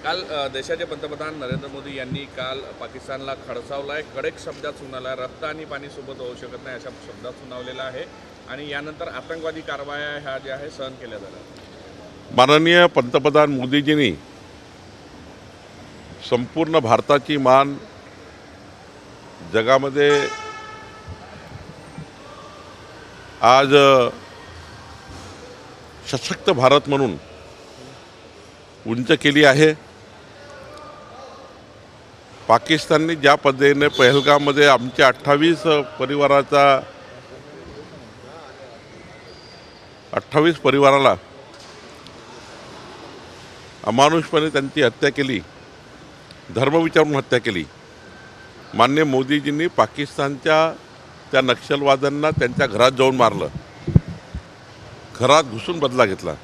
काल देशाचे पंतप्रधान नरेंद्र मोदी यांनी काल पाकिस्तानला खडसावलाय, कडक शब्दात सुनावला, रक्त आणि पाणी सोबत होऊ शकत नाही अशा शब्दात सुनावलेला आहे आणि यानंतर आतंकवादी कारवाया ह्या ज्या आहे सहन केल्या जातात। माननीय पंतप्रधान मोदीजींनी संपूर्ण भारताची मान जगामध्ये आज सशक्त भारत म्हणून उंच केली आहे। पाकिस्तानने ज्या पद्धतीने पहलगाममध्ये आमच्या 28 परिवाराला अमानुषपणे त्यांची हत्या केली, धर्म विचारून हत्या केली। माननीय मोदीजींनी पाकिस्तानच्या त्या नक्षलवाद्यांना त्यांच्या घरात जाऊन मारलं, घरात घुसून बदला घेतला।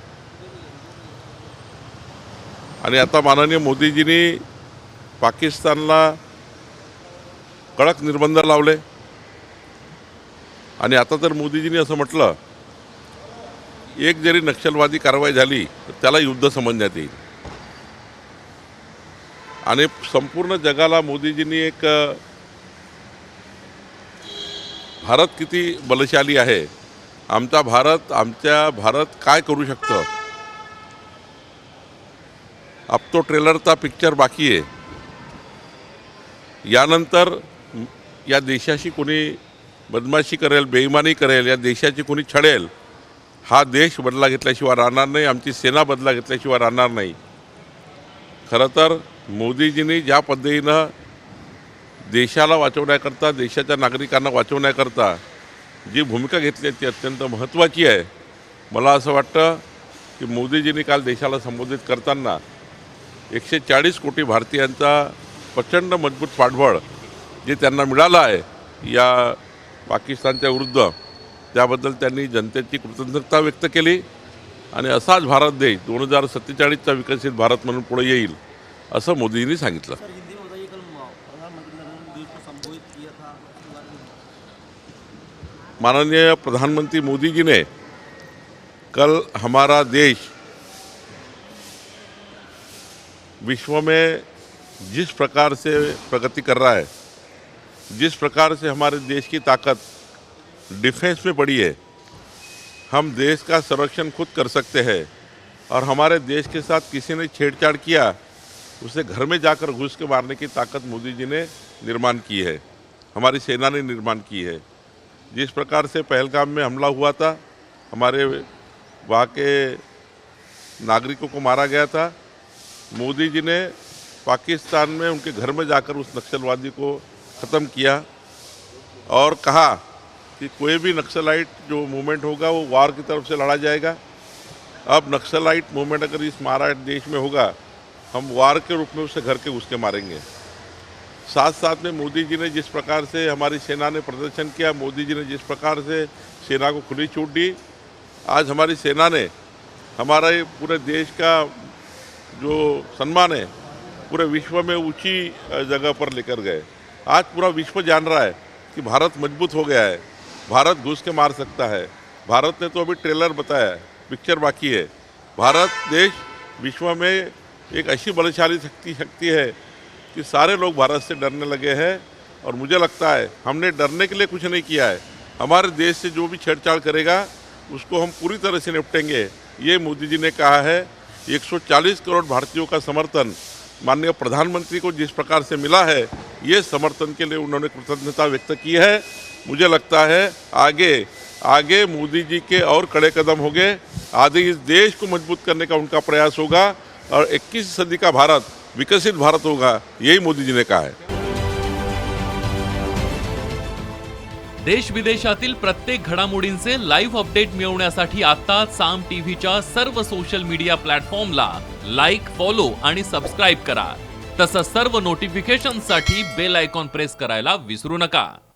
आणि आता माननीय मोदीजींनी पाकिस्तानला कडक निर्बंध लावले आणि आता तर मोदीजींनी असं म्हटलं, एक जरी नक्षलवादी कारवाई झाली तर त्याला युद्ध समजण्यात येईल। आणि संपूर्ण जगाला मोदीजींनी एक भारत किती बलशाली आहे, आमचा भारत काय करू शकतो। अब तो ट्रेलरचा पिक्चर बाकी आहे। यानंतर या देशाशी कोणी बदमाशी करेल, बेईमानी करेल, या देशाची कोणी छळेल, हा देश बदला घेतल्याशिवाय राहणार नाही, आमची सेना बदला घेतल्याशिवाय राहणार नाही। खरं तर मोदीजींनी ज्या पद्धतीनं देशाला वाचवण्याकरता, देशाच्या नागरिकांना वाचवण्याकरता जी भूमिका घेतली ती अत्यंत महत्त्वाची आहे। मला असं वाटतं की मोदीजींनी काल देशाला संबोधित करताना 140 कोटी भारतीयांचा प्रचंड मजबूत पाठबळ जे त्यांना मिळालं आहे या पाकिस्तानच्या विरुद्ध, त्याबद्दल त्यांनी जनतेची कृतज्ञता व्यक्त केली। आणि असाच भारत देश 2047चा विकसित भारत म्हणून पुढे येईल असं मोदींनी सांगितलं। माननीय प्रधानमंत्री मोदी जी ने कल हमारा देश विश्व में जिस प्रकार से प्रगति कर रहा है, जिस प्रकार से हमारे देश की ताकत डिफेंस में बढ़ी है, हम देश का संरक्षण खुद कर सकते हैं और हमारे देश के साथ किसी ने छेड़छाड़ किया उसे घर में जाकर घुस के मारने की ताकत मोदी जी ने निर्माण की है, हमारी सेना ने निर्माण की है। जिस प्रकार से पहलगाम में हमला हुआ था, हमारे वहाँ के नागरिकों को मारा गया था, मोदी जी ने पाकिस्तान में उनके घर में जाकर उस नक्सलवादी को ख़त्म किया और कहा कि कोई भी नक्सलाइट जो मूवमेंट होगा वो वार की तरफ से लड़ा जाएगा। अब नक्सलाइट मूवमेंट अगर इस महाराष्ट्र देश में होगा, हम वार के रूप में उसे घर के घुस के मारेंगे। साथ साथ में मोदी जी ने जिस प्रकार से हमारी सेना ने प्रदर्शन किया, मोदी जी ने जिस प्रकार से सेना को खुली छूट दी, आज हमारी सेना ने हमारे पूरे देश का जो सम्मान है पूरे विश्व में ऊंची जगह पर लेकर गए। आज पूरा विश्व जान रहा है कि भारत मजबूत हो गया है, भारत घुस के मार सकता है। भारत ने तो अभी ट्रेलर बताया है, पिक्चर बाकी है। भारत देश विश्व में एक ऐसी बलशाली शक्ति है कि सारे लोग भारत से डरने लगे हैं। और मुझे लगता है हमने डरने के लिए कुछ नहीं किया है, हमारे देश से जो भी छेड़छाड़ करेगा उसको हम पूरी तरह से निपटेंगे, ये मोदी जी ने कहा है। 140 करोड़ भारतीयों का समर्थन माननीय प्रधानमंत्री को जिस प्रकार से मिला है, ये समर्थन के लिए उन्होंने कृतज्ञता व्यक्त की है। मुझे लगता है आगे मोदी जी के और कड़े कदम होंगे, आगे इस देश को मजबूत करने का उनका प्रयास होगा और 21वीं सदी का भारत विकसित भारत होगा, यही मोदी जी ने कहा है। देश विदेशातील प्रत्येक घडामोडींचे लाईव्ह अपडेट मिळवण्यासाठी आता साम टीव्हीच्या सर्व सोशल मीडिया प्लॅटफॉर्मला लाईक, फॉलो आणि सबस्क्राईब करा। तसंच सर्व नोटिफिकेशनसाठी बेल आयकॉन प्रेस करायला विसरू नका।